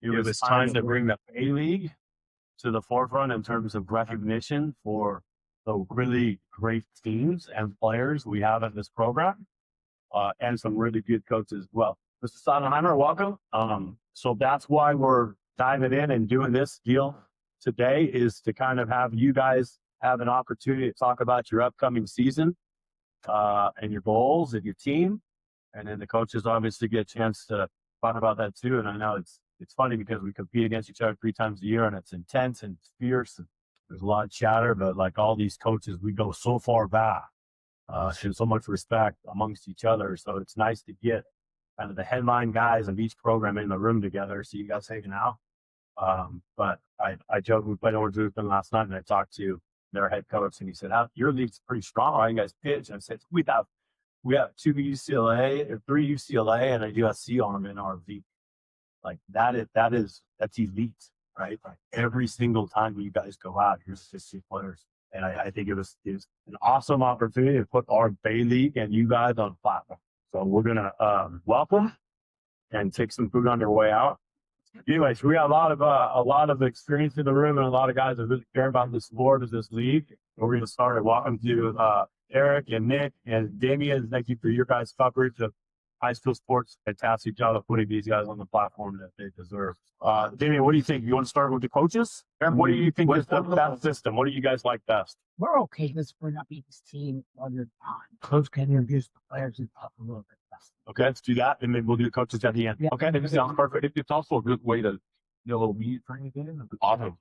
It was time to bring the A League to the forefront in terms of recognition for the really great teams and players we have in this program, and some really good coaches as well. Mr. Sonnenheimer, welcome. So that's why we're diving in and doing this deal today, is to kind of have you guys have an opportunity to talk about your upcoming season, and your goals and your team. And then the coaches obviously get a chance to talk about that too. And I know it's funny because we compete against each other 3 times a year, and it's intense and it's fierce. And there's a lot of chatter, but like all these coaches, we go so far back, and so much respect amongst each other. So it's nice to get kind of the headline guys of each program in the room together. So you guys hanging out. But I joked, we played over Brisbane last night, and I talked to their head coach, and he said, your league's pretty strong. Right? You guys pitch. And I said, we have 2 UCLA or 3 UCLA and a USC arm in our league. Like that's elite, right? Like every single time you guys go out, here's 50 players. And I think it was an awesome opportunity to put our Bay League and you guys on the platform. So we're gonna welcome and take some food on their way out. Anyways, we got a lot of experience in the room, and a lot of guys that really care about the sport of this league. We're gonna start it. Welcome to Eric and Nick and Damian. Thank you for your guys' coverage of high school sports. Fantastic job of putting these guys on the platform that they deserve. Damian, what do you think? You want to start with the coaches? What do you think is the best system? What do you guys like best? We're okay. Let's not beat this team on your time. Coach can introduce the players and talk a little bit best. Okay, let's do that, and then we'll do the coaches at the end. Yeah. Okay, that sounds perfect. It's also a good way to get a little meat training in. Awesome.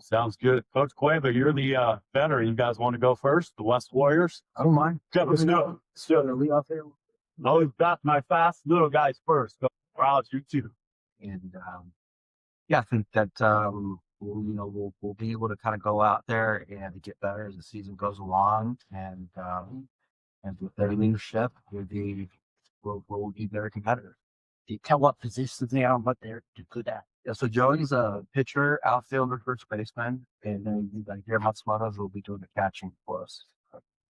Sounds good. Coach Cueva, you're the veteran. You guys want to go first? The West Warriors? I don't mind. Okay, let's go. So the lead off there. Always got my fast little guys first. Go. Wow, you too. And I think that we'll be able to kind of go out there and get better as the season goes along, and with their leadership, we'll be very competitive. Do you tell what positions they are and what they're good at? Yeah, so Joey's a pitcher, outfielder, first baseman, and then Gary Matsumoto will be doing the catching for us.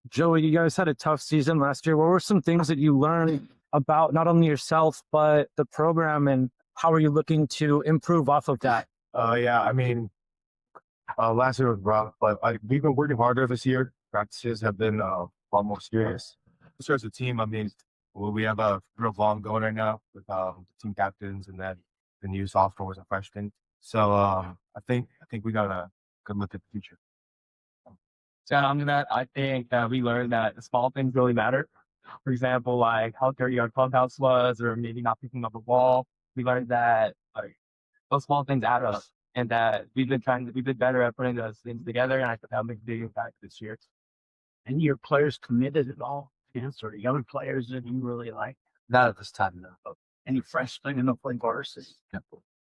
Joey, you guys had a tough season last year. What were some things that you learned about not only yourself, but the program, and how are you looking to improve off of that? I mean, last year was rough, but we've been working harder this year. Practices have been a lot more serious. As a team, I mean, we have a real long going right now with the team captains and then the new sophomores and freshmen. So I think we got a good look at the future. So on that, I think that we learned that the small things really matter. For example, like how dirty our clubhouse was, or maybe not picking up a ball. We learned that like those small things add up, and that we've been better at putting those things together. And I think that'll make a big impact this year. And your players committed at all? Sort of young players that you really like? Not at this time, no. Any freshmen in the play varsity?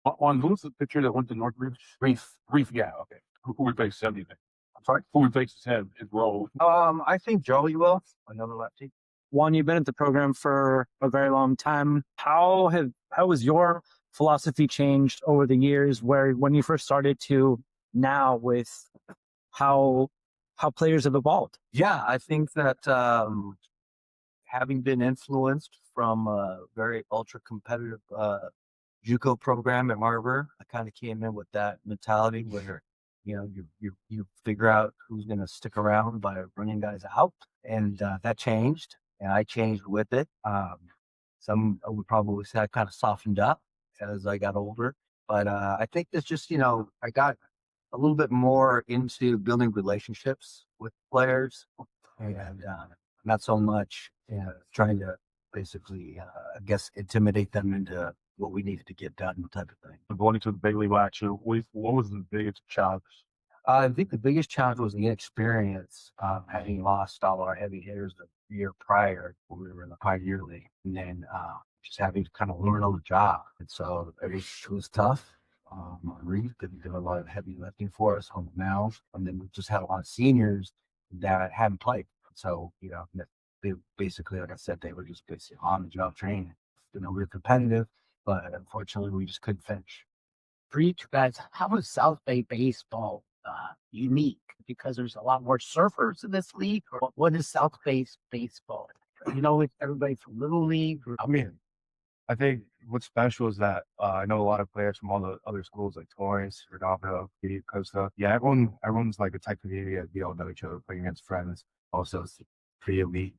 On who's the pitcher that went to Northridge? Reef, yeah, okay. Who replaced him, do you think? I'm sorry? Who replaces him, his role? I think Joey will, another lefty. Juan, you've been at the program for a very long time. How has your philosophy changed over the years, where when you first started to now, with how players have evolved? Yeah, I think that having been influenced from a very ultra competitive JUCO program at Marver, I kind of came in with that mentality where you figure out who's going to stick around by running guys out, and that changed, and I changed with it. Some I would probably say I kind of softened up as I got older, but I think that's just I got a little bit more into building relationships with players, and not so much trying to basically, I guess, intimidate them into what we needed to get done, type of thing. Going into the big league last year, what was the biggest challenge? I think the biggest challenge was the inexperience, having lost all our heavy hitters the year prior when we were in the Pioneer League, and then just having to kind of learn on the job. And so it was tough. Reed did a lot of heavy lifting for us home now, and then we just had a lot of seniors that hadn't played. So they basically, like I said, they were just basically on the job training. We were competitive, but unfortunately, we just couldn't finish. For you two guys, how is South Bay baseball unique? Because there's a lot more surfers in this league. Or what is South Bay baseball? With everybody from Little League? I mean, I think what's special is that I know a lot of players from all the other schools like Torrance, Redondo, Mira Costa. Yeah, everyone's like a tight community. We all know each other, playing against friends. Also, it's pretty elite.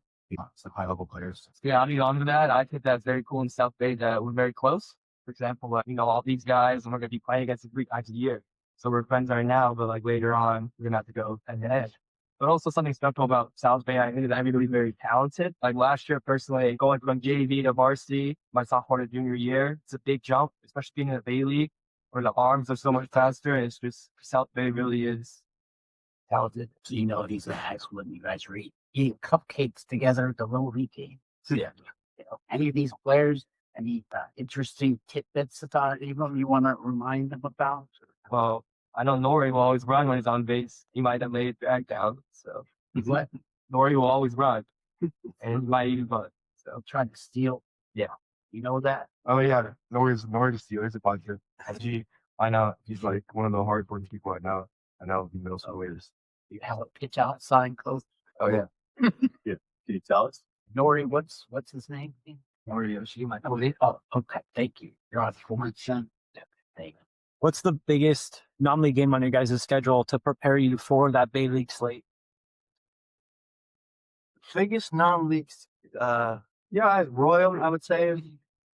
Some high level players. Yeah, I mean, on to that, I think that's very cool in South Bay that we're very close. For example, all these guys, and we're going to be playing against them 3 times a year. So we're friends right now, but like later on, we're going to have to go head to head. But also something special about South Bay, I think that everybody's very talented. Like last year, personally, going from JV to varsity, my sophomore to junior year, it's a big jump, especially being in the Bay League, where the arms are so much faster. And it's just, South Bay really is talented. So these guys when you guys are eating cupcakes together at the little league game. Yeah. Any of these players, any interesting tidbits that you want to remind them about? Well, I know Nori will always run when he's on base. He might have laid back down. So What? Nori will always run. And he might even bunt. So Trying to steal? Yeah. You know that? Oh yeah, Norris Steelers a bunch of. I know he's like one of the hardworking people I know. I know the middle school is. You have a pitch out sign close. Oh yeah. Can you tell us? Nori, what's his name? Nori Yoshima. Oh, okay. Thank you. You're on Torrance. Thank you. What's the biggest non-league game on your guys' schedule to prepare you for that Bay League slate? Biggest non-leagues, Royal, I would say.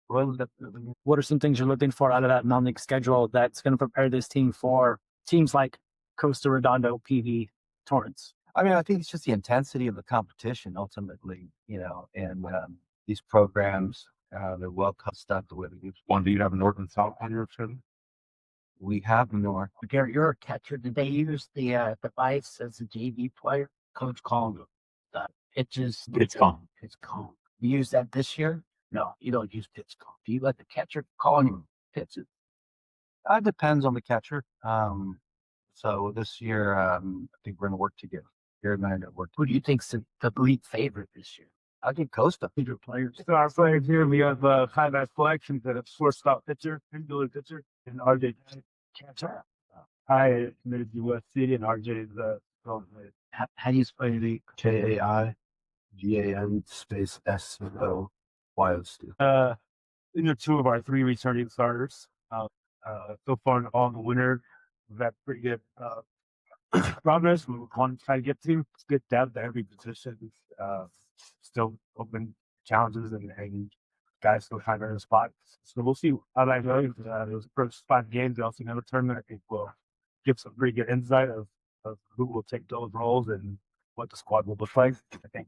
Royal definitely. What are some things you're looking for out of that non-league schedule that's going to prepare this team for teams like Costa, Redondo, PV, Torrance? I mean, I think it's just the intensity of the competition ultimately, and these programs, they're well stuck the way they use. One, do you have a North and South on your schedule? We have more. Garrett, you're a catcher. Did they use the device as a JV player? Coach called the pitches. It's gone. It's called. You use that this year? No, you don't use pitch call. Do you let the catcher call you pitches? It depends on the catcher. So this year, I think we're going to work together. Garrett and I are going to work Who do you think's the league favorite this year? I think Costa. Favorite players? So our players here, we have high-back collections that have shortstop pitcher, infielder pitcher, and RJ catcher. I committed to USC, and RJ is How do you spell your league? KAIGAN space SOYOS. two of our 3 returning starters. So far in all the winter, we've had pretty good progress. We want to try to get to. It's good depth at every position. Still open challenges and guys still trying to earn spots. So we'll see how that goes. It was the first 5 games. We also have a tournament. I think we'll give some pretty good insight of who will take those roles and what the squad will look like. I think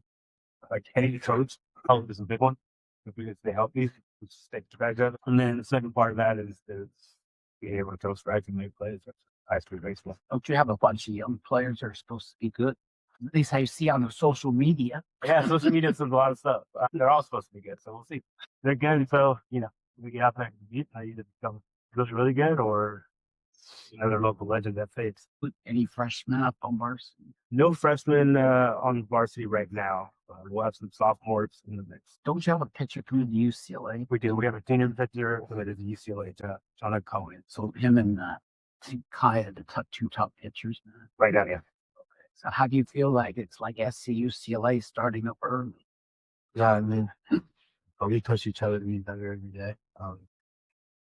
like any coach, health is a big one. If we can stay healthy, we stay together. And then the second part of that is being able to throw strikes and make plays. That's high school baseball. Don't you have a bunch of young players that are supposed to be good? At least I see on the social media. Yeah, social media does a lot of stuff. They're all supposed to be good, so we'll see. They're good, so we get out there and compete. I either become really, really good or another local legend that fades. Any freshmen up on varsity? No freshmen on varsity right now. We'll have some sophomores in the mix. Don't you have a pitcher coming to UCLA? We do. We have a senior pitcher committed to UCLA, John Cohen. So him and Kai are the 2 top pitchers. Right now, yeah. So how do you feel like it's like SC UCLA starting up early? Yeah, I mean, we push each other to be better every day.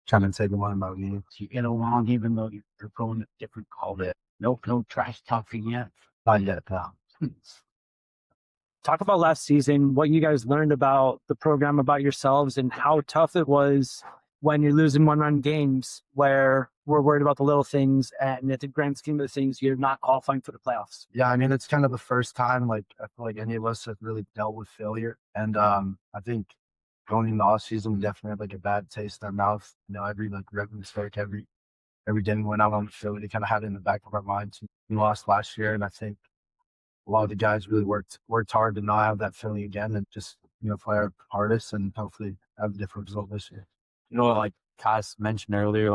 Trying to take them on about me. So you get along even though you're going a different call. No trash talking yet. Not yet, pal. Talk about last season, what you guys learned about the program, about yourselves, and how tough it was when you're losing 1-run games where we're worried about the little things, and at the grand scheme of things, you're not qualifying for the playoffs. Yeah, I mean, it's kind of the first time, I feel like any of us have really dealt with failure. And I think going into the off season, we definitely had a bad taste in our mouth. Every revenue mistake, every day we went out on the field, we kind of had it in the back of our minds. We lost last year, and I think a lot of the guys really worked hard to not have that feeling again, and just play our hardest and hopefully have a different result this year. Like Kaz mentioned earlier,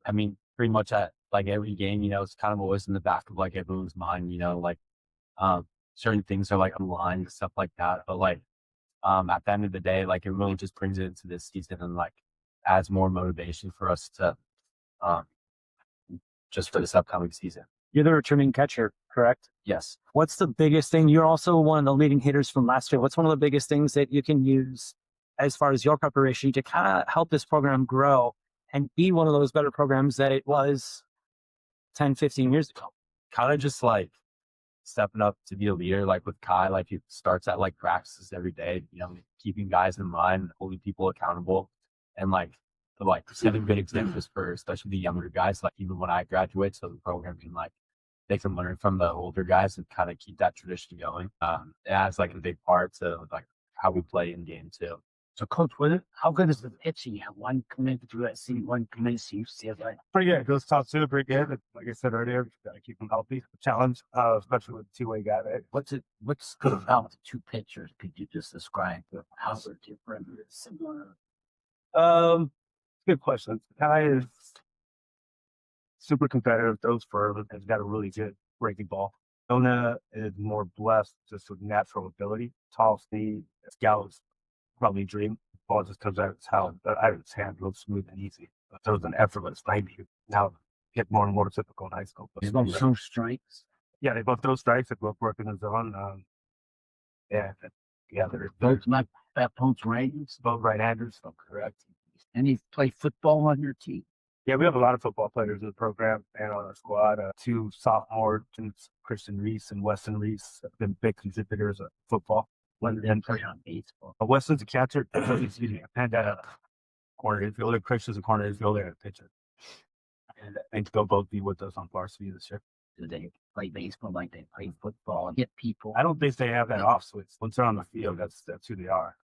pretty much at every game, it's kind of always in the back of everyone's mind, certain things are on the line and stuff like that. But at the end of the day, it really just brings it into this season and adds more motivation for us to just for this upcoming season. You're the returning catcher, correct? Yes. What's the biggest thing? You're also one of the leading hitters from last year. What's one of the biggest things that you can use as far as your preparation to kind of help this program grow and be one of those better programs that it was 10, 15 years ago? Kind of just like stepping up to be a leader, like with Kai, like he starts at like practices every day, keeping guys in line, holding people accountable, and like setting good examples for especially the younger guys. Like even when I graduate, so the program can like they can learn from the older guys and kind of keep that tradition going. It has like a big part to like how we play in game too. So, Coach, how good is the pitching? You have one committed to USC, one committed to UCLA. Pretty good. Those top two are pretty good. Like I said earlier, got to keep them healthy. Challenge, especially with a two-way guy. Right? What's good about the two pitchers? Could you just describe how they're different or similar? Good question. Kai is super competitive, throws firm, and has got a really good breaking ball. Nona is more blessed just with natural ability, tall speed. Gallows probably dream. Ball just comes out of his hand, real smooth and easy. So it's an effortless 90. Now get more and more typical in high school. He's both throw strikes. Yeah, they both throw strikes. They both work in the zone. They're Both both ratings. both right-handers. So correct. And you play football on your team. Yeah, we have a lot of football players in the program and on our squad. Two sophomores, Christian Reese and Weston Reese, have been big contributors of football. And play on baseball. Weston's a catcher. Excuse me. And corner infielder. Christian's a corner infielder and a pitcher. And I think they'll both be with us on varsity this year. Do they play baseball like they play football and hit people? I don't think they have that off switch. Once they're on the field, that's who they are.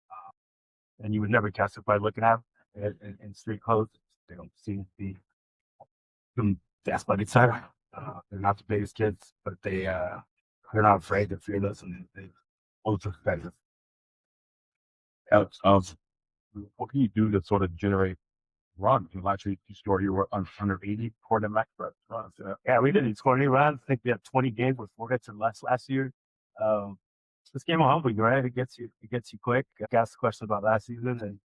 And you would never catch it by looking at them in street clothes. They don't seem to be some athletic side. They're not the biggest kids, but they're not afraid. They're fearless and they're ultra competitive. What can you do to sort of generate runs? Last year you scored, you were under 80 for the max runs. Yeah, we didn't score any runs. I think we had 20 games with 4 hits or less last year. This game will humble you, right? It gets you quick. I asked the question about last season, and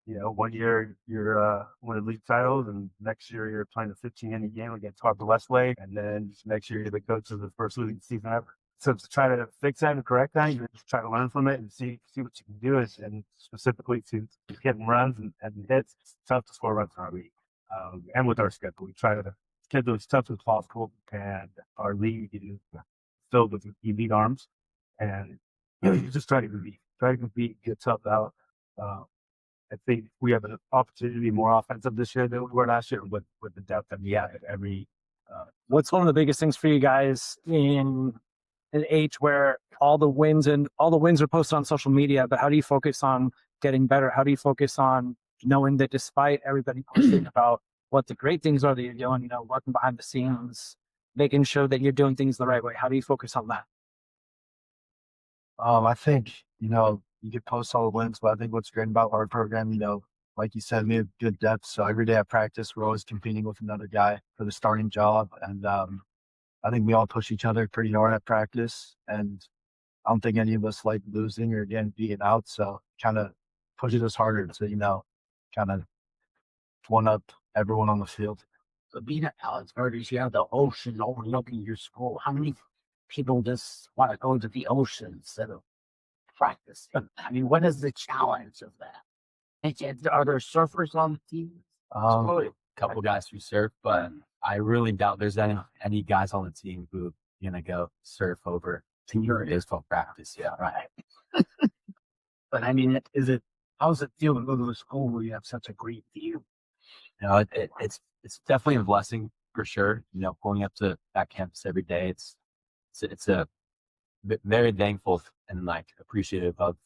1 year you're winning league titles, and next year you're playing a 15-inning game against Harper Westlake, and then next year you're the coach of the first losing season ever. So to try to fix that and correct that, you just try to learn from it and see what you can do. And specifically to hitting runs and hits, it's tough to score runs in our league. And with our schedule, we try to schedule as tough as possible. And our league is filled with elite arms, and you just try to compete, get tough out. I think we have an opportunity to be more offensive this year than we were last year with the depth that we had at every. What's one of the biggest things for you guys in an age where all the wins are posted on social media, but how do you focus on getting better? How do you focus on knowing that despite everybody posting about what the great things are that you're doing, working behind the scenes, making sure that you're doing things the right way? How do you focus on that? I think, you can post all the wins, but I think what's great about our program, like you said, we have good depth. So every day at practice, we're always competing with another guy for the starting job. And I think we all push each other pretty hard at practice. And I don't think any of us like losing or getting beaten out. So kind of pushes us harder to, kind of one up everyone on the field. So being at Palos Verdes, you have the ocean overlooking your school. How many people just want to go to the ocean instead of practicing? I mean, what is the challenge of that? And are there surfers on the team? A couple guys who surf, but I really doubt there's any guys on the team who are gonna go surf over to your baseball practice. Yeah, Right. But I mean, how's it feel to go to a school where you have such a great view? It's definitely a blessing for sure. Going up to that campus every day, it's a very thankful and appreciative of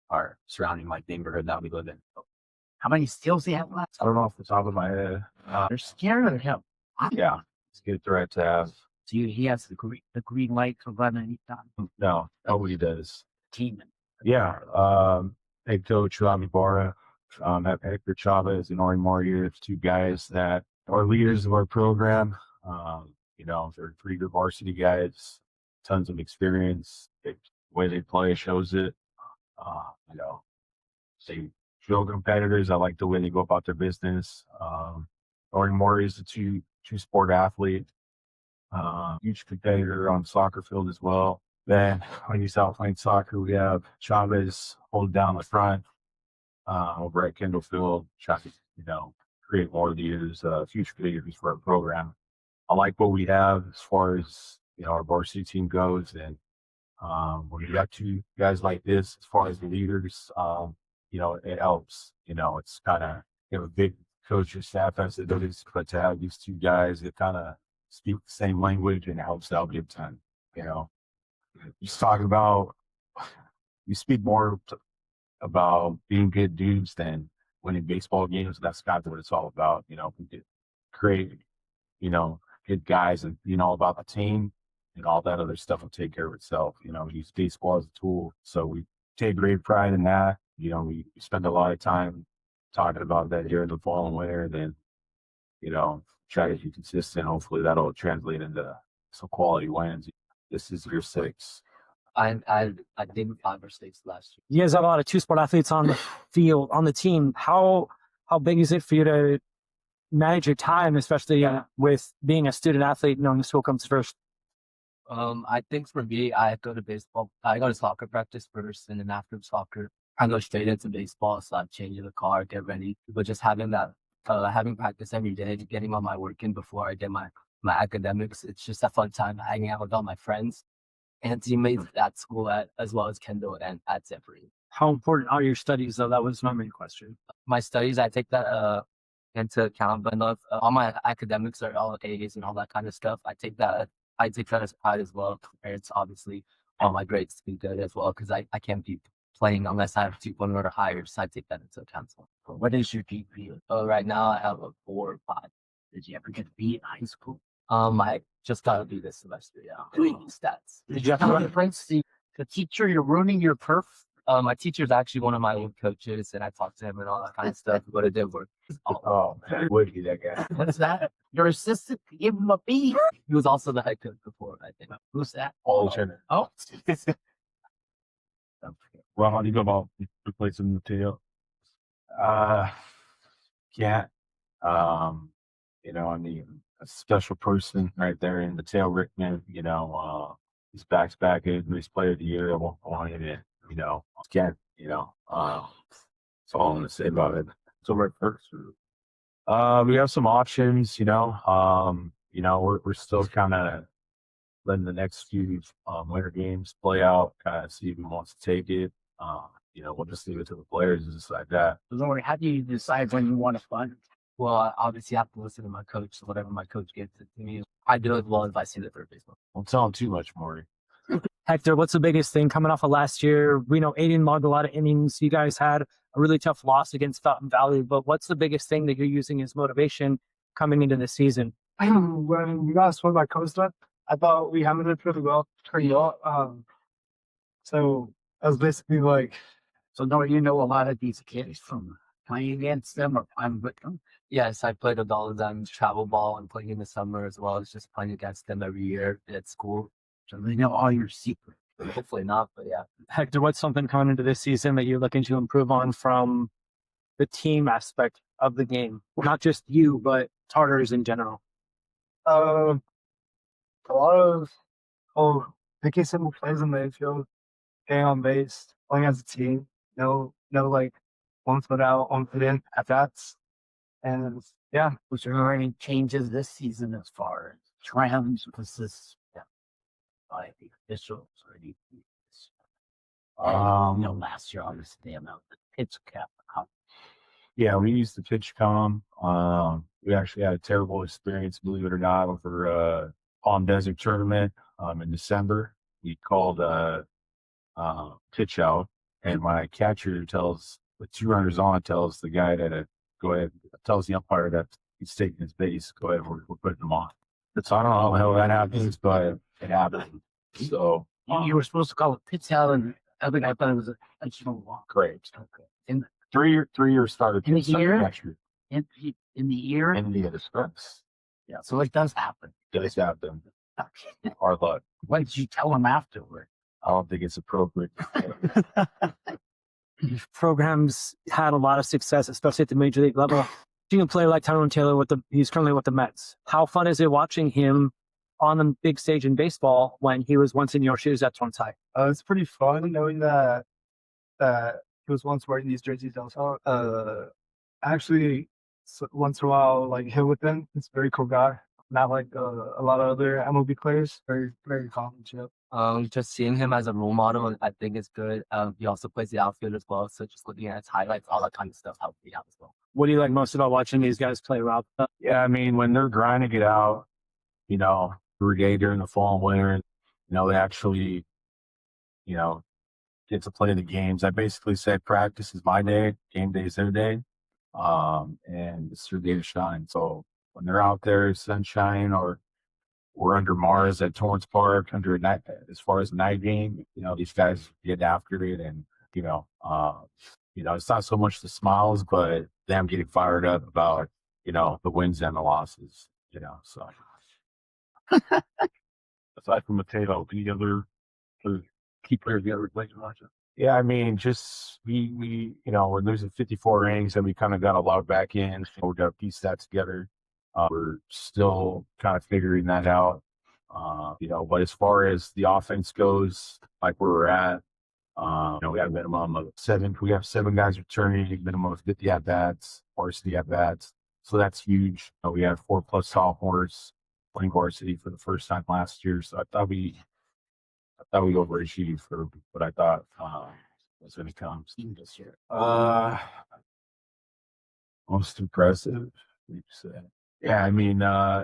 our surrounding neighborhood that we live in. How many steals do you have left? I don't know off the top of my head. They're scared of him. Yeah, it's a good threat to have. So he has the green light to run anytime. No, nobody does. Team. Yeah, head coach Rami Barra, Hector Chavez and Ari Mario, it's two guys that are leaders of our program. They're pretty good varsity guys, tons of experience. The way they play shows it. They feel competitors. I like the way they go about their business. Ari Mario is a two sport athlete, huge competitor on the soccer field as well. Then when you start playing soccer, we have Chavez hold down the front. over at Kendall Field, trying to, create more leaders, future leaders for our program. I like what we have as far as, our varsity team goes. And when you got two guys like this, as far as the leaders, it helps. It's kind of, a big coaching staff as it is, but to have these two guys that kind of speak the same language and it helps out big time. Just talking about, you speak more about being good dudes than winning baseball games. That's kind of what it's all about. We could create, good guys and, about the team and all that other stuff will take care of itself. Use baseball as a tool. So we take great pride in that. We spend a lot of time talking about that here in the fall and winter. Then, try to be consistent. Hopefully that'll translate into some quality wins. This is year 6. I did 5 or 6 last year. You guys have a lot of two-sport athletes on the field, on the team. How big is it for you to manage your time, especially with being a student athlete, knowing school comes first? I think for me, I go to soccer practice first, and then after soccer, I go straight into baseball. So I change in the car, get ready. But just having that, having practice every day, getting all my work in before I get my academics, it's just a fun time hanging out with all my friends and teammates at school, as well as Kendall and at Zephyr. How important are your studies, though? That was my main question. My studies, I take that into account, but not all my academics are all A's and all that kind of stuff. I take that as pride as well. It's obviously all my grades to be good as well, because I can't be playing unless I have 2.0 or higher. So I take that into account. What is your GPA? Right now I have a 4 or 5. Did you ever get a B in high school? I just got a B this semester. Yeah, doing stats. Did you have a reference? The teacher, you're ruining your perf. My teacher's actually one of my old coaches, and I talked to him and all that kind of stuff, but it did work. Oh, man, would be that guy. What's that? Your assistant gave him a B. He was also the head coach before, I think. Who's that? All Turner. Oh. Well, how do you go about replacing the tail? Can't. I mean, a special person right there in the tail, Rickman. He's back in race player of the year at one point, and can't. That's all I'm gonna say about it. So right first. We have some options. We're still kind of letting the next few winter games play out, kind of see who wants to take it. We'll just leave it to the players to decide that. Lori, how do you decide when you want to fund? Well, I obviously have to listen to my coach. So whatever my coach gives it to me, I do as well as I see the third baseman. Don't tell him too much, Maury. Hector, what's the biggest thing coming off of last year? We know Aiden logged a lot of innings. You guys had a really tough loss against Fountain Valley, but what's the biggest thing that you're using as motivation coming into the season? When we got swept by Costa, I thought we handled it pretty well. So I was basically like, So don't you know a lot of these kids from playing against them or playing with them? Yes, I played with all of them, travel ball, and playing in the summer as well as just playing against them every year at school. So they know all your secrets. Hopefully not, but yeah. Hector, what's something coming into this season that you're looking to improve on from the team aspect of the game? Not just you, but Tartars in general. a lot of making simple plays in the infield, getting on base, playing as a team. No, like 1 foot out, 1 foot in at bats. And yeah, Was there any changes this season as far as trends? Was this by the officials or anything? Last year obviously they announced the pitch cap. Yeah, we used the pitch com. We actually had a terrible experience, believe it or not, over Palm Desert tournament in December. We called pitch out, and my catcher tells the 2 runners on, tells the guy that go ahead, tells the umpire that he's taking his base. Go ahead, we're putting him on. So I don't know how that happens, but it happened. So You were supposed to call it pitch out, and I think I thought it was a additional walk. great. Okay. In 3-year starter. In the year? Catcher. in the year. In the express. Yeah, so it does happen. Guys have them. Okay. Hard luck. What did you tell him afterward? I don't think it's appropriate. Programs had a lot of success, especially at the major league level. Seeing a player like Tyrone Taylor he's currently with the Mets. How fun is it watching him on the big stage in baseball when he was once in your shoes at Torrance High? it's pretty fun knowing that he was once wearing these jerseys also. Actually, once in a while, like hit with him. He's a very cool guy. Not like a lot of other MLB players. Very, very calm and chill. Just seeing him as a role model, I think is good. He also plays the outfield as well, so just looking at his highlights, all that kind of stuff helps me out as well. What do you like most about watching these guys play, Rob? Yeah, I mean, when they're grinding it out, you know, every day during the fall and winter, you know, they actually, you know, get to play the games. I basically say practice is my day, game day is their day, and it's their day to shine. So when they're out there, sunshine, or we're under Mars at Torrance Park, under a night, as far as night game, you know, these guys get after it, and you know, it's not so much the smiles, but them getting fired up about, you know, the wins and the losses, you know. So Aside from Mateo, any other key players you ever played in Russia? yeah, I mean, just we you know, we're losing 54 innings, and we kind of got to log back in. So we got to piece that together. We're still kind of figuring that out. You know, but as far as the offense goes, like where we're at, you know, we have a minimum of 7. We have 7 guys returning, minimum of 50 at bats, varsity at bats. So that's huge. We have 4+ sophomores playing varsity for the first time last year. So I thought we overachieved for what I thought was going to come this year. Most impressive. Yeah, I mean,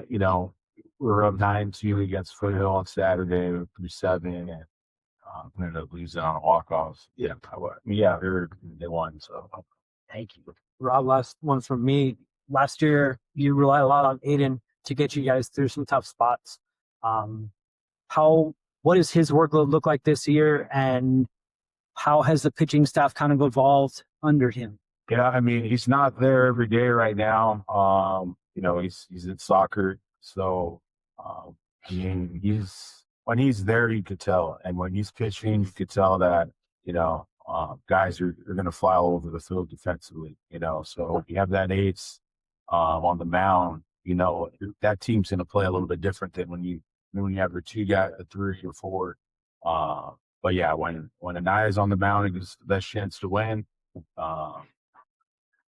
you know, we're up 9-2 against Foothill on Saturday through 7, and ended up losing on a walk-off. Yeah, they won. So Thank you, Rob. Last one from me. Last year, you relied a lot on Aiden to get you guys through some tough spots. What does his workload look like this year, and how has the pitching staff kind of evolved under him? yeah, I mean, he's not there every day right now. You know, he's in soccer, so I mean, when he's there, you could tell, and when he's pitching, you could tell that, you know, guys are going to fly all over the field defensively. You know, so you have that ace on the mound. You know, that team's going to play a little bit different than when you have your 2 guys, a 3 or 4. But yeah, when Anaya's on the mound, it's the best chance to win.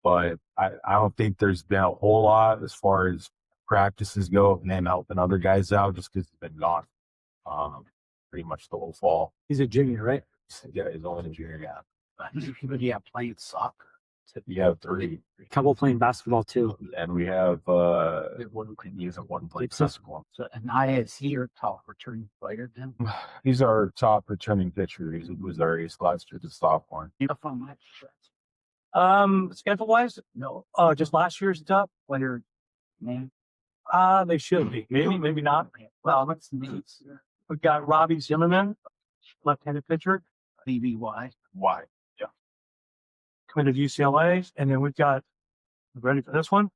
But I don't think there's been a whole lot as far as practices go, and then helping other guys out just because he's been gone pretty much the whole fall. He's a junior, right? Yeah, he's only a junior. Yeah, How many people do you have playing soccer? you have 3, A couple playing basketball too. and we have One can use one playing It's a- basketball. So Anaya, is he your top returning player then? He's our top returning pitcher. He was our ace last year, the sophomore. From that stretch. Schedule wise, no. Just last year's top. Player name? They should be. Maybe not. Well, what's the names? We've got Robbie Zimmerman, left-handed pitcher, BBY. Why? committed to UCLA, and then we've got ready for this one.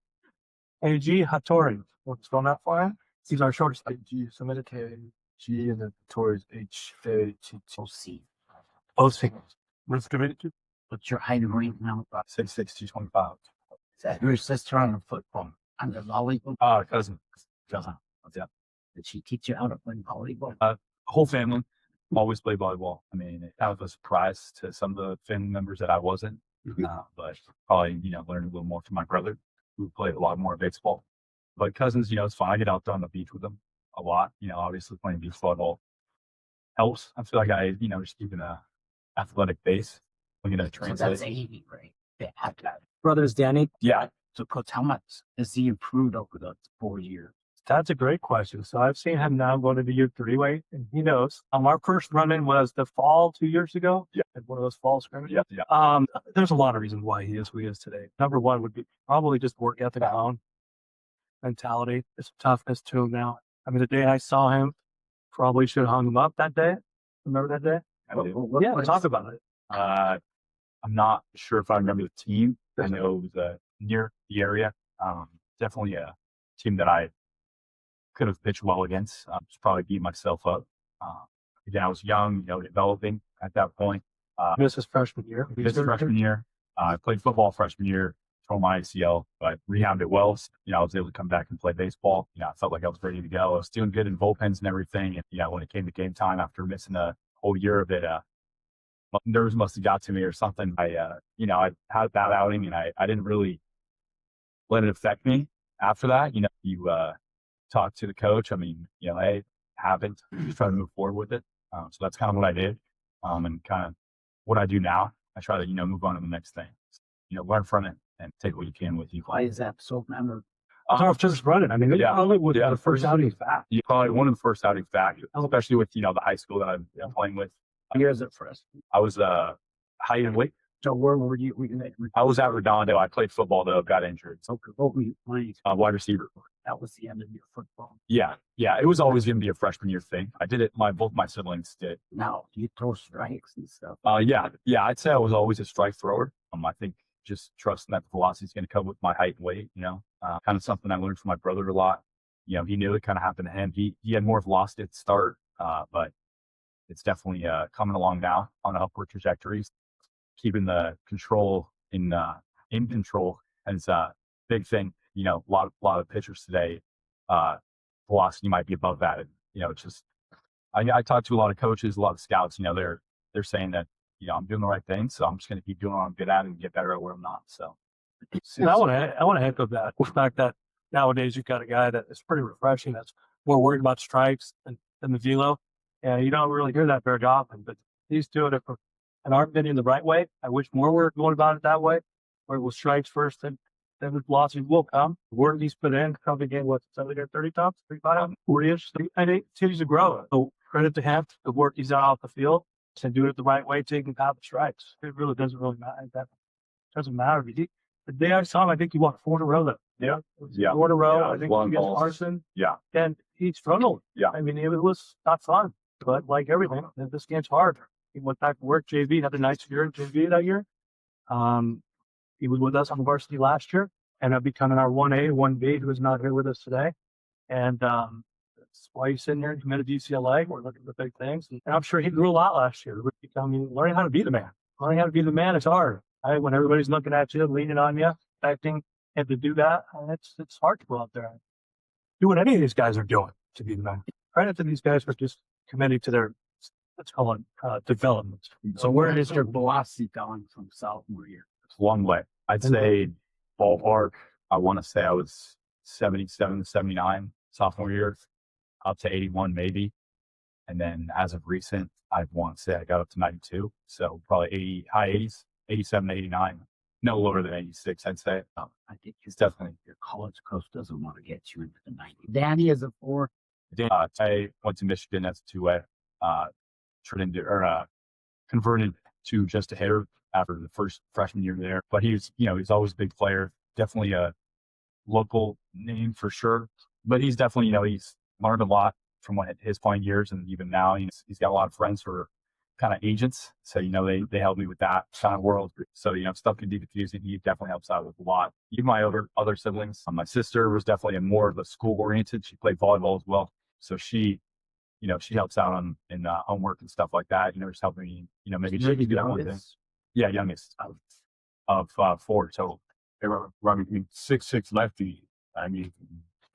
AG Hattori. What's going that far? He's our shortstop. G submitted to G and then towards OC. OC. What's committed to? What's your height and weight now? 6'6", 225. Is that your sister on the football? On the volleyball? Cousin. Yeah. Did she teach you how to play volleyball? Whole family always played volleyball. I mean, that was a surprise to some of the family members that I wasn't. But probably, learned a little more from my brother, who played a lot more baseball. But cousins, it's fun. I get out there on the beach with them a lot. Obviously playing beach volleyball helps. I feel like I, just keeping a athletic base. Looking at So translate. that's 80, right? Yeah, after that. Brothers Danny. Yeah, So, Coach, how much has he improved over the 4 years? That's a great question. So I've seen him now going into year 3 weight, and he knows. Our first run-in was the fall 2 years ago. Yeah. At one of those fall scrimmages. yeah. There's a lot of reasons why he is who he is today. Number one would be probably just work ethic alone, mentality. It's toughness to him now. I mean, the day I saw him, probably should have hung him up that day. Remember that day? Yeah, talk about it. I'm not sure if I remember the team. I know it was near the area. Definitely a team that I could have pitched well against. Just probably beat myself up. Again, I was young, developing at that point. This is freshman year. This is freshman year. I played football freshman year, tore my ACL, but rehabbed it well. So, I was able to come back and play baseball. I felt like I was ready to go. I was doing good in bullpens and everything. And, when it came to game time after missing a whole year of it, nerves must have got to me or something. I had a bad outing and I didn't really let it affect me after that. You talk to the coach. I mean, hey, happened. Just try to move forward with it. So that's kind of what I did. And kind of what I do now. I try to, move on to the next thing. Learn from it and take what you can with you. Why is that so memorable? Just running. I mean, yeah, probably was the first outing back. Yeah, probably one of the first outings back, especially with, the high school that I'm playing with. Years at first. I was height and weight. So where were you? I was at Redondo. I played football though, got injured. Okay, what were you playing? Wide receiver. That was the end of your football. Yeah. It was always going to be a freshman year thing. I did it. Both my siblings did. Now, do you throw strikes and stuff? Yeah. I'd say I was always a strike thrower. I think just trusting that the velocity is going to come with my height and weight. Kind of something I learned from my brother a lot. He knew it kind of happened to him. He had more velocity at the start, but it's definitely coming along now on an upward trajectory. Keeping the control in control is a big thing. A lot of pitchers today, velocity might be above that. It's just I talk to a lot of coaches, a lot of scouts. They're saying that I'm doing the right thing, so I'm just going to keep doing what I'm good at and get better at where I'm not. So, and I want to echo that. The fact that nowadays you've got a guy that is pretty refreshing. That's more worried about strikes than the velo. And you don't really hear that very often, but he's doing it in our opinion, the right way. I wish more were going about it that way, where it was strikes first, and then the velocity will come. The work he's put in, coming again, 30 tops, 35, 40-ish. And it continues to grow. So credit to him, the work he's done off the field, and do it the right way, taking out the strikes. It really doesn't matter. That doesn't matter. The day I saw him, I think he won 4 in a row. Yeah. 4 in a row. Yeah, I think against Carson. Yeah. And he struggled. Yeah. I mean, it was not fun, but like everything, this game's hard. He went back to work. JV had a nice year in JV that year. He was with us on the varsity last year, and becoming our 1A, 1B, who is not here with us today. And that's why he's sitting here and committed to UCLA. We're looking for big things. And I'm sure he grew a lot last year. Learning how to be the man. Learning how to be the man is hard. Right? When everybody's looking at you, leaning on you, expecting him to do that, and it's hard to go out there and do what any of these guys are doing to be the man. Credit to these guys for just committing to their, let's call it, development. So where is your velocity going from sophomore year? It's a long way. I'd say ballpark, I want to say I was 77 to 79 sophomore year, up to 81 maybe. And then as of recent, I want to say I got up to 92. So probably 80, high 80s, 87, 89. No lower than 86, I'd say. I think It's definitely. your college coach doesn't want to get you into the 90s. Danny is a 4. I went to Michigan as a 2A, converted to just a hitter after the first freshman year there. But he's always a big player, definitely a local name for sure. But he's definitely, he's learned a lot from his playing years, and even now he's got a lot of friends who are kind of agents. So, they help me with that kind of world. So, stuff can be confusing. He definitely helps out with a lot. Even my other siblings. My sister was definitely more of a school oriented. She played volleyball as well. So she helps out in homework and stuff like that. Just helping me, maybe she can do that one thing. Yeah, youngest of 4 total. They were running 6'6" lefty. I mean,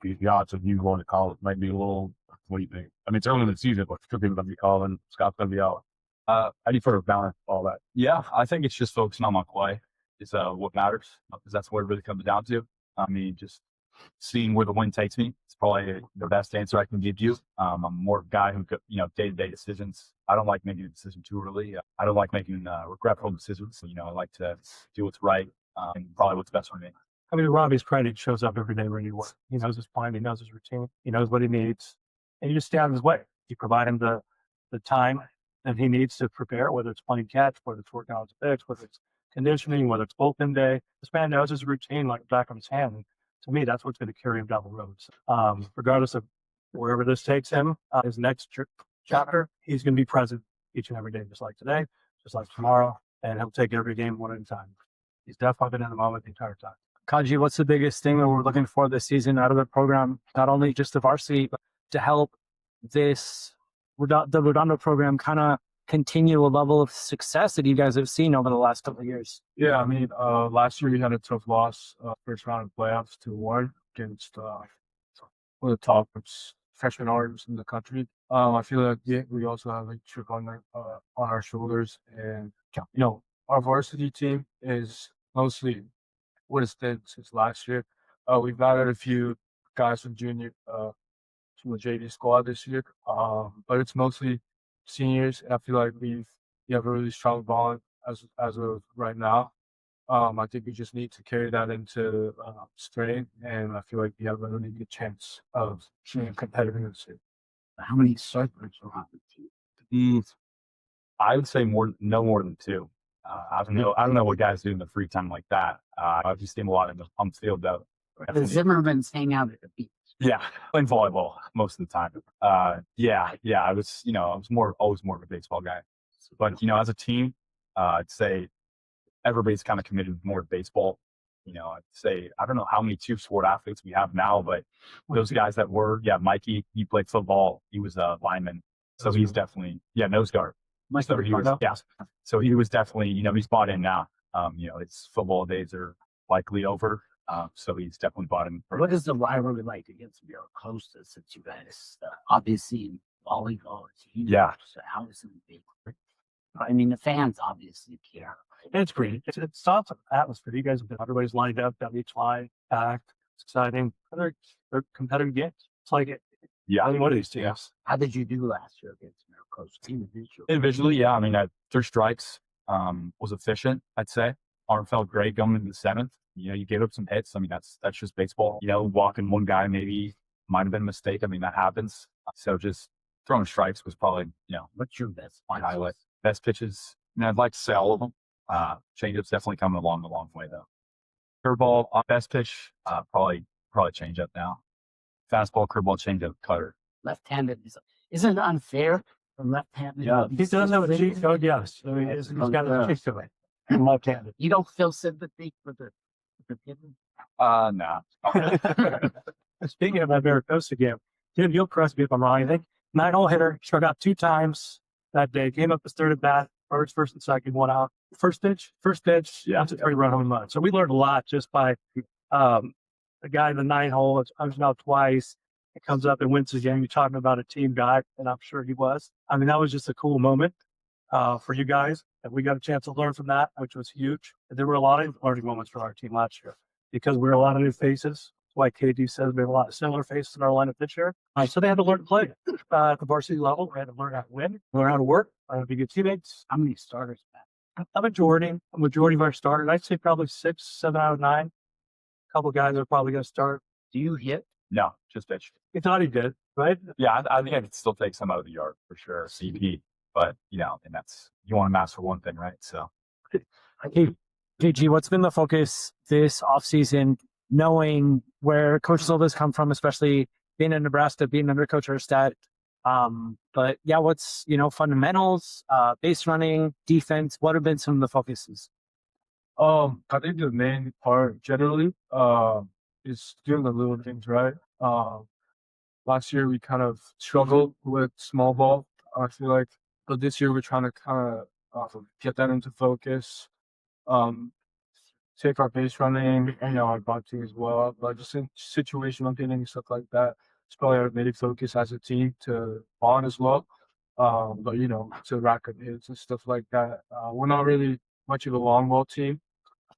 the odds of you going to college might be a little. What do you think? I mean, it's early in the season, but could people going to be calling? Scott's going to be out. How do you sort of balance all that? Yeah, I think it's just focusing on my play is what matters, because that's what it really comes down to. I mean, just seeing where the wind takes me. It's probably the best answer I can give you. I'm more of a guy who, day-to-day decisions. I don't like making a decision too early. I don't like making regretful decisions. I like to do what's right and probably what's best for me. I mean, Robbie's credit shows up every day where you work. He knows his plan. He knows his routine. He knows what he needs. And you just stay out of his way. You provide him the time that he needs to prepare, whether it's playing catch, whether it's working on his pitch, whether it's conditioning, whether it's bullpen day. This man knows his routine like the back of his hand. And to me, that's what's going to carry him down the road. So, regardless of wherever this takes him, his next chapter, he's going to be present each and every day, just like today, just like tomorrow, and he'll take every game one at a time. He's definitely been in the moment the entire time. Kaji, what's the biggest thing that we're looking for this season out of the program? Not only just the varsity, but to help the Redondo program kind of continue a level of success that you guys have seen over the last couple of years? Yeah, I mean, last year we had a tough loss, first round of playoffs to Warren against one of the top freshman arms in the country. I feel like we also have a chip on our shoulders, and our varsity team is mostly what it's been since last year. We've added a few guys from from the JV squad this year, but it's mostly seniors. I feel like we have a really strong bond as of right now. I think we just need to carry that into spring, and I feel like we have a really good chance of being competitive this year. How many circles are on the team? I would say no more than two. I don't know what guys do in the free time like that. I've just seen a lot on the field though. The Zimmermans hang out at the beach. Yeah, playing volleyball most of the time. Yeah. I was always more of a baseball guy. But as a team, I'd say everybody's kind of committed more to baseball. I'd say I don't know how many two sport athletes we have now, but those guys that were, Mikey, he played football. He was a lineman, so he's definitely nose guard. So he was, so he was definitely he's bought in now. His football days are likely over. So he's definitely bought in. What is the rivalry like against Mira Costa, since you guys obviously volleyball is huge? Yeah. So how is it big? I mean, the fans obviously care. It's great. It's tough atmosphere. You guys have been, everybody's lined up down each line, packed. It's exciting. They're competitive games. It's like it. Yeah. One of these teams. Yeah. How did you do last year against Mira Costa? Individually, yeah. I mean, through strikes, was efficient, I'd say. Arm felt great going into the seventh. You gave up some hits. I mean, that's just baseball. Walking one guy maybe might have been a mistake. I mean, that happens. So just throwing strikes was probably, what's your best highlight. Best pitches. I'd like to say all of them. Changeup's definitely coming along a long way though. Curveball, best pitch, probably changeup now. Fastball, curveball, changeup, cutter. Left-handed isn't it unfair for left-handed? Yeah, he does have a cheat code. Yes, I mean, he's got a cheat code. Left-handed. You don't feel sympathy for the hitter? No. Speaking of that Mira Costa game, Tim, you'll correct me if I'm wrong. I think 9-hole hitter struck out 2 times that day. Came up as third at bat. First and second, 1 out. First pitch, yeah, it's a 3-run home run. So we learned a lot just by the guy in the 9-hole. I was out twice. It comes up and wins the game. You're talking about a team guy, and I'm sure he was. I mean, that was just a cool moment for you guys, and we got a chance to learn from that, which was huge. And there were a lot of learning moments for our team last year because we were a lot of new faces. That's why KD says we have a lot of similar faces in our lineup this year. So they had to learn to play at the varsity level. They had to learn how to win, learn how to work, learn how to be good teammates. How many starters, Matt? A majority of our starters. I'd say probably 6, 7 out of 9. A couple guys are probably going to start. Do you hit? No, just pitch. He thought he did, right? Yeah, I think I could still take some out of the yard for sure, CP. But, and that's, you want to master one thing, right? So. Hey, KG, what's been the focus this offseason, knowing where Coach Silva's come from, especially being in Nebraska, being under Coach Erstad? But yeah, what's, fundamentals, base running, defense, what have been some of the focuses? I think the main part generally is doing the little things right. Last year we kind of struggled with small ball, I feel like, but this year we're trying to kind of get that into focus. Take our base running, our bunting as well, but just in situational hitting and stuff like that. It's probably our main focus as a team to bond as well. But to rack up hits and stuff like that. We're not really much of a long ball team,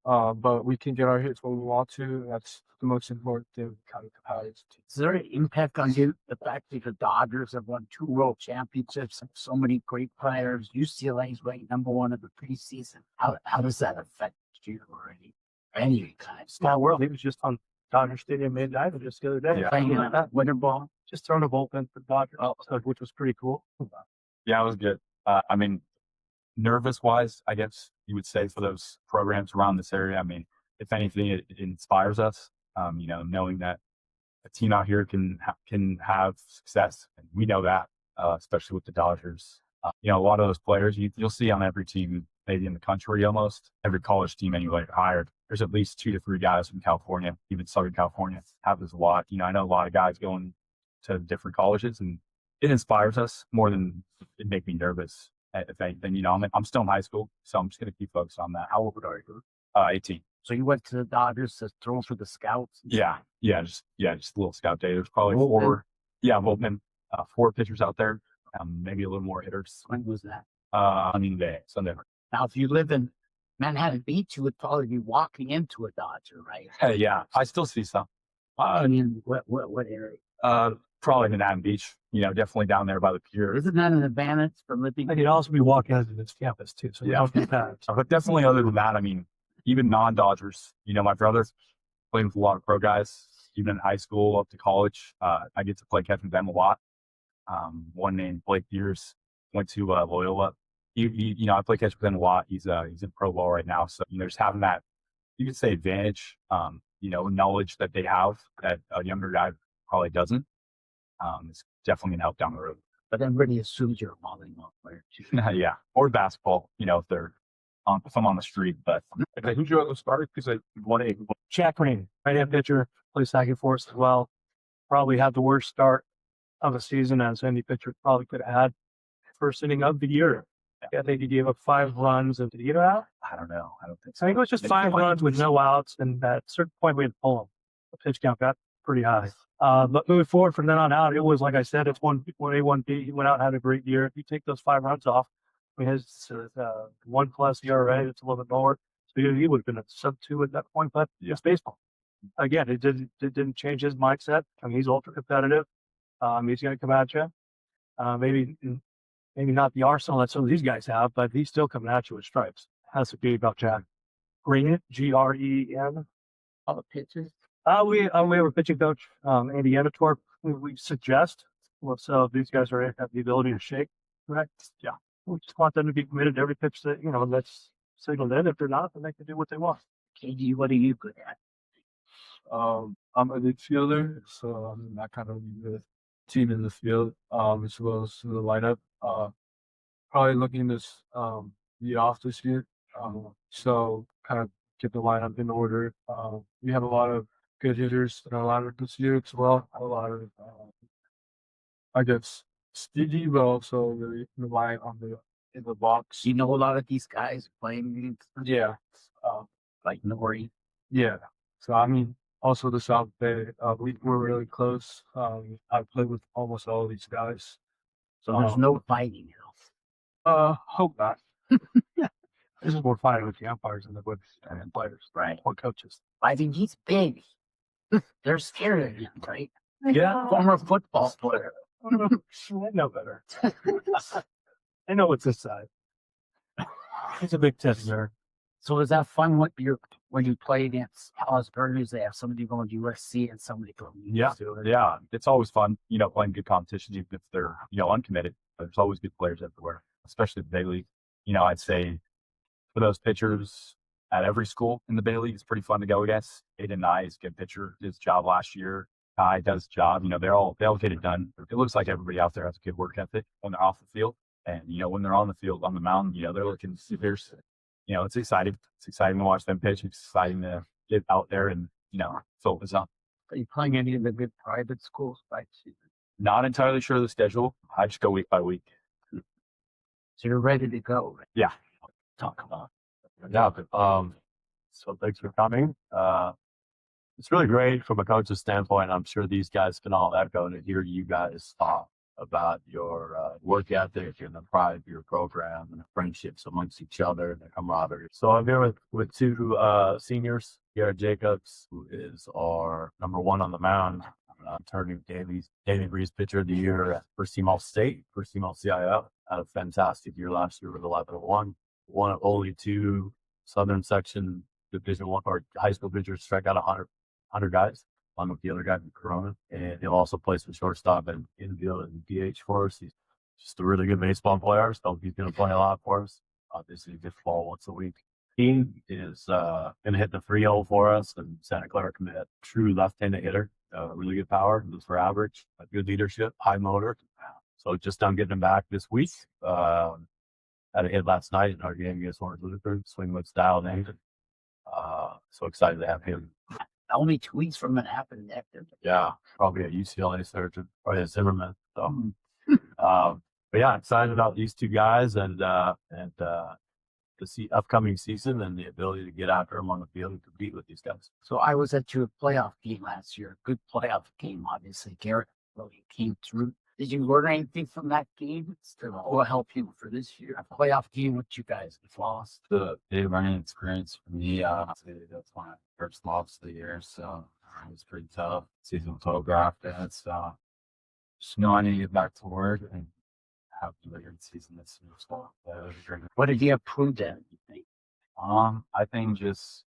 but we can get our hits when we want to. That's the most important thing kind of compare. Is there an impact on you, the fact that the Dodgers have won 2 world championships, so many great players, UCLA is ranked #1 in the preseason? How does that affect you already? Any kind? Small world. He was just on Dodger Stadium midnight just the other day. Yeah. Playing in that winter ball? Just throwing a bullpen for Dodgers, which was pretty cool. Yeah, it was good. I mean, nervous-wise, I guess you would say for those programs around this area. I mean, if anything, it inspires us. Knowing that a team out here can have success, and we know that, especially with the Dodgers. A lot of those players you'll see on every team, maybe in the country, almost every college team anyway hired. There's at least 2 to 3 guys from California, even Southern California, have this a lot. I know a lot of guys going to different colleges, and it inspires us more than it make me nervous. If anything, I'm still in high school, so I'm just going to keep focused on that. How old are you? 18. So you went to the Dodgers to throw for the scouts? Yeah, just a little scout day. There's probably 4 Yeah, well, then 4 pitchers out there, maybe a little more hitters. When was that? On the Sunday. Now, if you live in Manhattan Beach, you would probably be walking into a Dodger, right? Hey, yeah, I still see some. I mean, what area? Probably Manhattan Beach. You know, definitely down there by the pier. Isn't that an advantage for living? I could also be walking out of this campus too. So Yeah. But definitely, other than that, I mean, even non-Dodgers. You know, my brother played with a lot of pro guys, even in high school up to college. I get to play catch with them a lot. One named Blake Deers went to Loyola. You know, I play catch with him a lot. He's in pro ball right now. So you know, just having that, you could say advantage. You know, knowledge that they have that a younger guy probably doesn't. It's definitely gonna help down the road. But everybody assumes you're a volleyball player too. Yeah, or basketball. You know, if I'm on the street. But Who's your other starter? Because I one A. Jack Green, right-hand pitcher, plays second for us as well. Probably had the worst start of the season as any pitcher probably could have had. First inning of the year. I think he gave up 5 runs. Did he get out? I don't know. I don't think I so. think it was just 5 runs with no outs, and at a certain point we had to pull him. The pitch count got pretty high. But moving forward from then on out, it was like I said, it's 1A, 1B. He went out and had a great year. If you take those 5 runs off, I mean, his 1+ ERA, it's a little bit lower. So he would have been at sub-2 at that point. But it's baseball. Again, it didn't change his mindset. I mean, he's ultra competitive. He's going to come at you. Maybe not the arsenal that some of these guys have, but he's still coming at you with stripes. That's the beauty about Jack Green, Green. All the pitches. We have a pitching coach, Andy Editor. We suggest, so if these guys have the ability to shake, right? Yeah. We just want them to be committed to every pitch that, you know, that's signaled in. If they're not, then they can do what they want. KD, what are you good at? I'm a midfielder, so I'm not kind of the team in the field, as well as the lineup. Probably looking this be off this year. So kind of get the lineup in order. We have a lot of good hitters in our lineup this year as well. A lot of I guess speedy, but also really rely on in the box. Do you know a lot of these guys playing? Yeah. Like Nori. Yeah. So I mean, also the South Bay, we're really close. I played with almost all of these guys. So there's no fighting. Hope not. This is more fighting with the umpires than with players, Right. or coaches. I mean, he's big. They're scared of him, right? Yeah. Former football player. I know better. I know what's this side. He's a big tester. So is that fun when you play against Palos Verdes? They have somebody going to USC and somebody going to Yeah, yeah. It's always fun, you know, playing good competitions, even if they're, you know, uncommitted. There's always good players everywhere, especially the Bay League. You know, I'd say for those pitchers at every school in the Bay League, it's pretty fun to go against. Aiden Nye is a good pitcher. Did his job last year. Kai does his job. You know, they all get it done. It looks like everybody out there has a good work ethic when they're off the field. And, you know, when they're on the field, on the mound, you know, they're looking fierce. You know, it's exciting. It's exciting to watch them pitch. It's exciting to get out there and, you know, fill this up. Are you playing any of the good private schools by season? Not entirely sure of the schedule. I just go week by week. So you're ready to go. Right? Yeah. Talk about Yeah. So thanks for coming. It's really great from a coach's standpoint. I'm sure these guys can all echo to hear you guys talk about your work ethic and the pride of your program and the friendships amongst each other and the camaraderie. So I'm here with 2 seniors. Garrett Jacobs, who is our number 1 on the mound, turning Davey Breeze Pitcher of the Year at First Team All-State, First Team All-CIF. Had a fantastic year last year with 11-1. One of only 2 Southern Section Division 1 or high school pitchers strike out 100 guys. Along with the other guy from Corona, and he'll also play some shortstop and infield and DH for us. He's just a really good baseball player, so he's going to play a lot for us. Obviously, he gets ball once a week. He is going to hit the free hole for us, and Santa Clara commit. True left-handed hitter, really good power, lives for average, good leadership, high motor. So just done getting him back this week. Had a hit last night in our game against Orange Lutheran. Swing was dialed in. So excited to have him. only 2 weeks from it happened after. Yeah, probably a UCLA surgeon, probably a Zimmerman. So, but yeah, excited about these 2 guys and the upcoming season and the ability to get after them on the field and compete with these guys. So I was at your playoff game last year. Good playoff game, obviously. Garrett really came through. Did you learn anything from that game that will help you for this year? A playoff game which you guys have lost. The big learning experience for me. That's my first loss of the year, so it was pretty tough. Season photographed that, so just know I need to get back to work and have a really good season this year. So that was great. What did you improve then, you think? I think just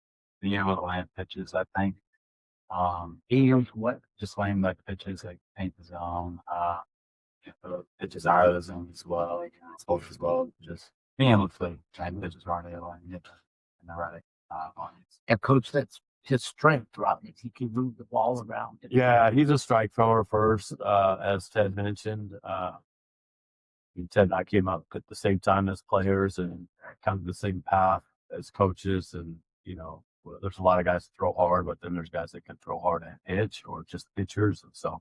being able to land pitches. I think Being what? just laying like pitches, like paint the zone, pitches out of the zone as well, exposure as well. Just being able to land pitches right there, like in the right lines. A coach that's his strength, Robbie. He can move the ball around. Yeah, he's a strike thrower first, as Ted mentioned. Ted and I came up at the same time as players and kind of the same path as coaches. And, there's a lot of guys that throw hard, but then there's guys that can throw hard and pitch or just pitchers. And so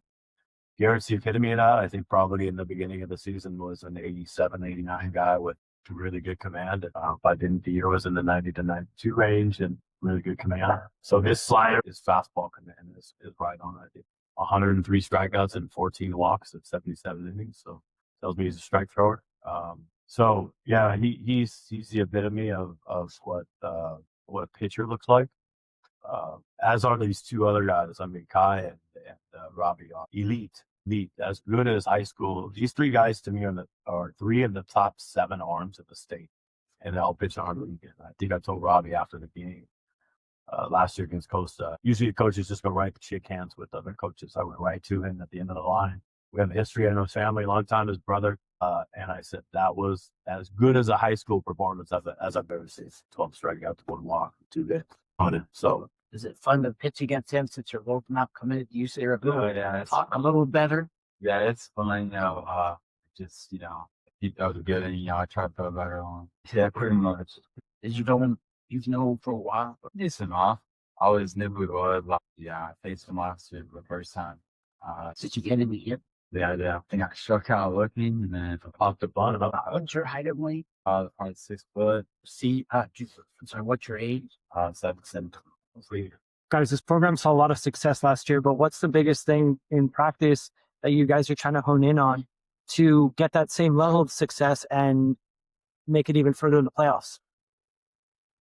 Garrett's the epitome of that. I think probably in the beginning of the season was an 87, 89 guy with really good command. By the end of the year was in the 90 to 92 range and really good command. So his slider, his fastball command is right on. I think 103 strikeouts and 14 walks at 77 innings. So tells me he's a strike thrower. So yeah, he's the epitome of what a pitcher looks like. As are these two other guys. I mean, Kai and Robbie are elite, as good as high school. These three guys to me are three of the top 7 arms of the state, and they'll pitch on the weekend. I think I told Robbie after the game last year against Costa. Usually the coaches just go right to shake hands with other coaches. I went right to him at the end of the line. We have a history. I know his family, a long time, his brother. And I said, that was as good as a high school performance as I've ever seen. 12 strikeouts, 1 walk, 2 hits on it. So is it fun to pitch against him since you're both not committed? You say you're yeah, a little better. Yeah, it's fun. Just he does good, and I try to throw better on. Yeah, pretty much. Did you've known for a while? Decent off. I always knew we would. I faced him last year for the first time. Did you get in the hip? Yeah. I think I struck out looking, and then I popped the bunt. What's your height and weight? Probably 6 foot. I'm sorry, what's your age? 7'7". Guys, this program saw a lot of success last year, but what's the biggest thing in practice that you guys are trying to hone in on to get that same level of success and make it even further in the playoffs?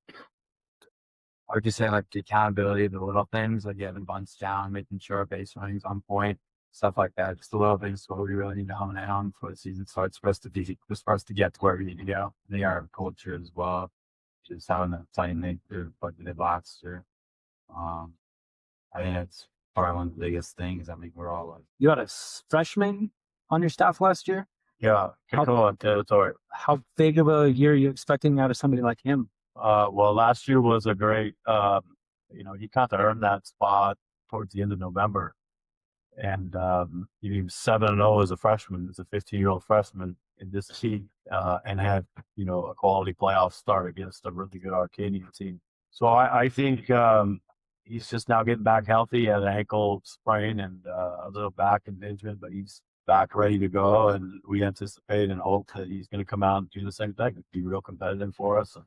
I would just say like the accountability, the little things, like getting bunts down, making sure our base running's on point, stuff like that. Just the little things what we really need to hone in on before the season starts for us to get to where we need to go. They are our culture as well. Just having that same thing like they did last year. I think that's probably one of the biggest things. I mean, we're all like, You had a freshman on your staff last year. yeah, territory. How big of a year are you expecting out of somebody like him? Well, last year was a great, he kind of earned that spot towards the end of November. And he was 7-0 as a freshman, as a 15-year-old freshman in this team, and had, a quality playoff start against a really good Arcadian team. So I think he's just now getting back healthy. He had an ankle sprain and a little back impingement, but he's back ready to go. And we anticipate and hope that he's going to come out and do the same thing, be real competitive for us, and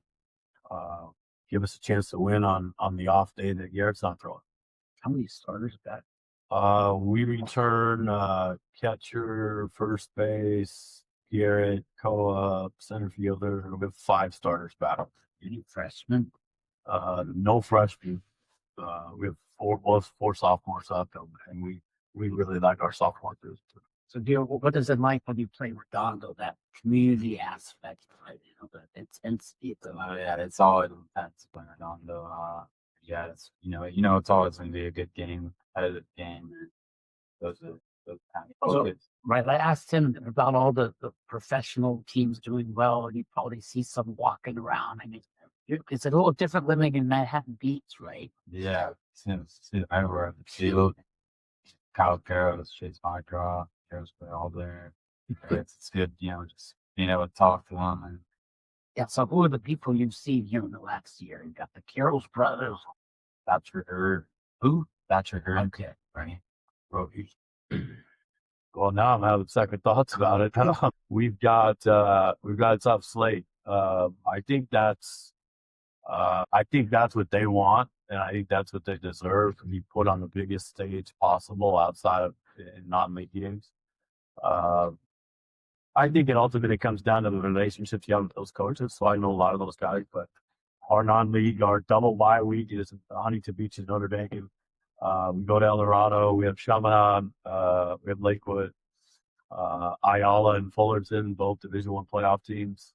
give us a chance to win on the off day that Garrett's not throwing. How many starters back? We return catcher, first base, Garrett, co-op, center fielder. We have 5 starters back. Any freshmen? No freshmen. We have 4 sophomores up, and we really like our sophomore group. So, what is it like when you play Redondo? That community aspect, right? it's always intense playing Redondo. It's it's always going to be a good game, competitive game. Those Right. I asked him about all the professional teams doing well, and you probably see some walking around. I mean, it's a little different living in Manhattan Beach, right? Yeah, it's everywhere. The field, Kyle Carroll's, Chase Mycroft, Carroll's play all there. It's good, just being able to talk to them. And yeah. So, who are the people you've seen here in the last year? You got the Carroll's brothers. Thatcher Hurd. Who? Thatcher Hurd. Okay. Right. Well, now I'm having second thoughts about it. We've got a tough slate. I think that's what they want, and I think that's what they deserve to be put on the biggest stage possible outside of in non-league games. I think it ultimately comes down to the relationships you have with those coaches. So I know a lot of those guys, but our non-league, our double bye week is Huntington Beach and Notre Dame. We go to El Dorado. We have Chaminade. We have Lakewood, Ayala and Fullerton, both Division I playoff teams.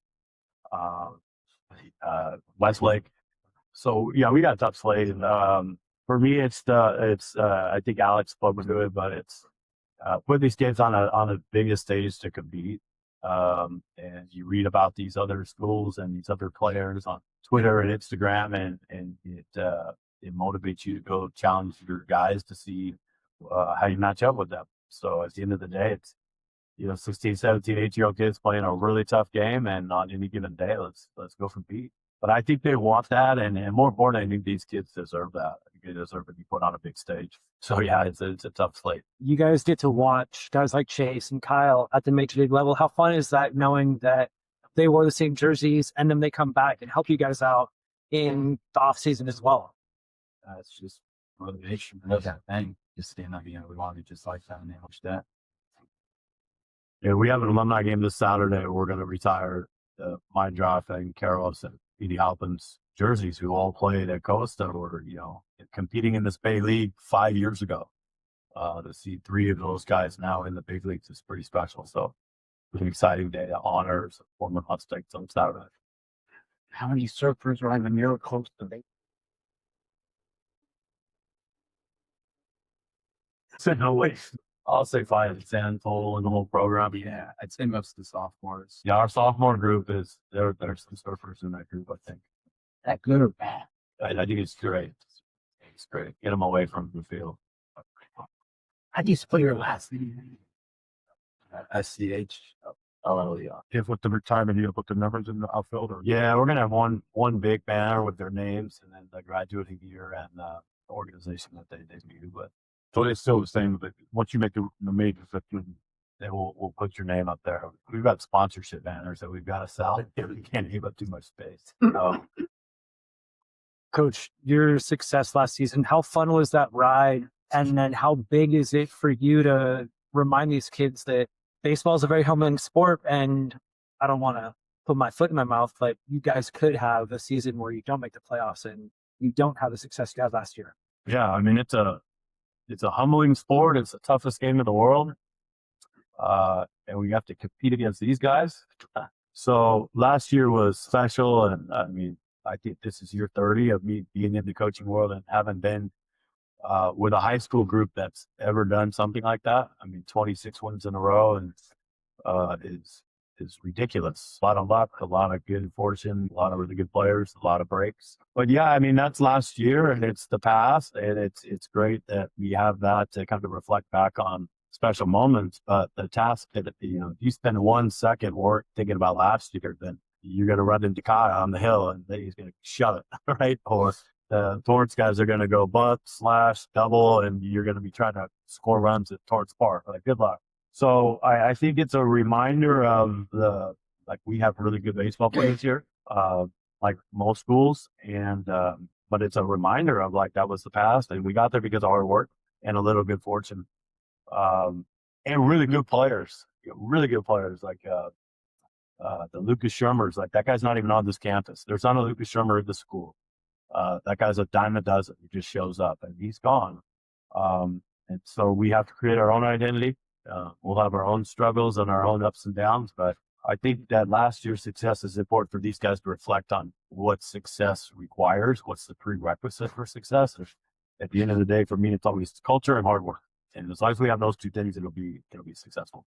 Westlake. So yeah, we got a tough slate. And for me, I think Alex spoke to it, but it's put these kids on a biggest stage to compete. And you read about these other schools and these other players on Twitter and Instagram, and it motivates you to go challenge your guys to see how you match up with them. So at the end of the day, it's 16, 17, 18-year-old kids playing a really tough game, and on any given day, let's go compete. But I think they want that, and more importantly, I think these kids deserve that. They deserve to be put on a big stage. So yeah, it's a tough slate. You guys get to watch guys like Chase and Kyle at the major league level. How fun is that, knowing that they wore the same jerseys and then they come back and help you guys out in the off season as well? It's just motivation. I love that thing. Just stand up, we want to be just like that and watch that. Yeah, we have an alumni game this Saturday. We're going to retire Mike Joff and Carlos and Edie Halpin's jerseys, who all played at Costa, or competing in this Bay League 5 years ago. To see 3 of those guys now in the big leagues is pretty special. So it's an exciting day to honor some former Mustangs on Saturday. How many surfers are on the Mira Costa? So no way. I'll say 5 to 10 total in the whole program. Yeah, I'd say most of the sophomores. Yeah, our sophomore group there's some surfers in that group, I think. That good or bad? I think it's great. It's great. Get them away from the field. How do you spell your last name? SCH. If with the retirement, you put the numbers in the outfield, or Yeah, we're gonna have one big banner with their names, and then the graduating year and the organization that they do. But so it's still the same. But once you make the majors, we'll put your name up there. We've got sponsorship banners that we've got to sell. We can't give up too much space. Coach, your success last season, how fun was that ride? And then how big is it for you to remind these kids that baseball is a very humbling sport? And I don't want to put my foot in my mouth, but you guys could have a season where you don't make the playoffs and you don't have the success you had last year. Yeah, I mean, it's a humbling sport. It's the toughest game in the world. And we have to compete against these guys. So last year was special. And I mean, I think this is year 30 of me being in the coaching world and having been with a high school group that's ever done something like that. I mean, 26 wins in a row and is ridiculous. A lot of luck, a lot of good fortune, a lot of really good players, a lot of breaks. But yeah, I mean, that's last year and it's the past, and it's great that we have that to kind of reflect back on special moments. But the task that, you spend 1 second work thinking about last year, then you're going to run into Kyle on the hill and then he's going to shove it, right? Or the Torrance guys are going to go bunt, slash, double, and you're going to be trying to score runs at Torrance Park. Like, good luck. So I think it's a reminder of we have really good baseball players here, like most schools. And, but it's a reminder of that was the past, and we got there because of hard work and a little good fortune. And really good players, like, the Lucas Shermers, that guy's not even on this campus. There's not a Lucas Shermer at the school. That guy's a dime a dozen. He just shows up and he's gone. And so we have to create our own identity. We'll have our own struggles and our own ups and downs, but I think that last year's success is important for these guys to reflect on what success requires, what's the prerequisite for success. At the end of the day, for me, it's always culture and hard work. And as long as we have those two things, it'll be successful.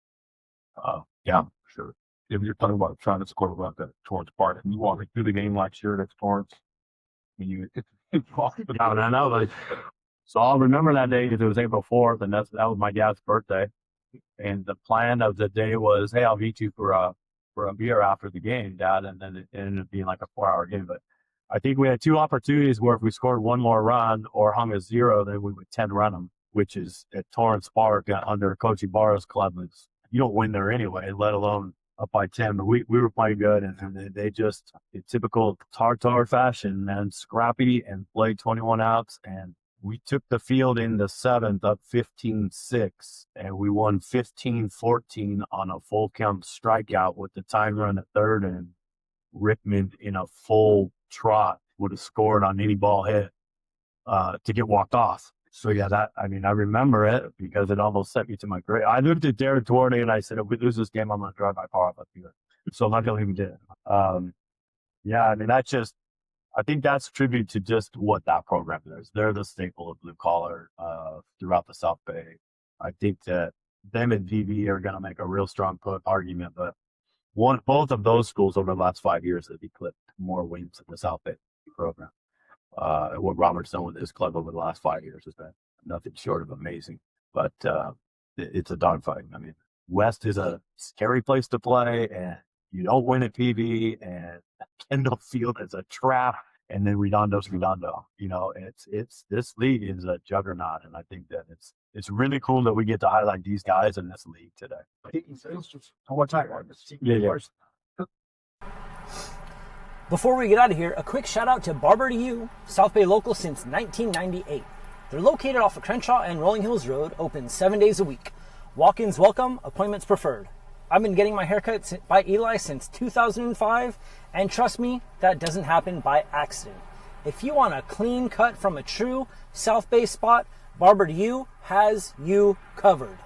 Yeah, sure. if you're talking about trying to score about that Torrance Park, and you walk through the game like sure that's Torrance, when you I know. So I'll remember that day because it was April 4th, and that was my dad's birthday. And the plan of the day was, hey, I'll meet you for a beer after the game, Dad. And then it ended up being like a 4-hour game. But I think we had two opportunities where if we scored one more run or hung a 0, then we would 10 run them, which is at Torrance Park under Coach Ibarra's club. You don't win there anyway, let alone up by 10. But we were playing good, and they just, in typical Tartar fashion, man, scrappy and played 21 outs. And we took the field in the 7th up 15-6, and we won 15-14 on a full count strikeout with the time run at third, and Rickman in a full trot would have scored on any ball hit to get walked off. So yeah, I remember it because it almost sent me to my grave. I looked at Derek Duarte and I said, if we lose this game, I'm going to drive my car off up here. So luckily we did. I think that's a tribute to just what that program is. They're the staple of blue collar throughout the South Bay. I think that them and VB are going to make a real strong argument, but both of those schools over the last 5 years have eclipsed more wins in the South Bay program. What Robert's done with his club over the last 5 years has been nothing short of amazing. But it's a dogfight. I mean, West is a scary place to play, and you don't win at PV, and Kendall Field is a trap, and then Redondo's Redondo. You know, it's this league is a juggernaut, and I think that it's really cool that we get to highlight these guys in this league today. Yeah. Before we get out of here, a quick shout out to Barber to You, South Bay local since 1998. They're located off of Crenshaw and Rolling Hills Road, open 7 days a week. Walk-ins welcome, appointments preferred. I've been getting my haircut by Eli since 2005, and trust me, that doesn't happen by accident. If you want a clean cut from a true South Bay spot, Barber to You has you covered.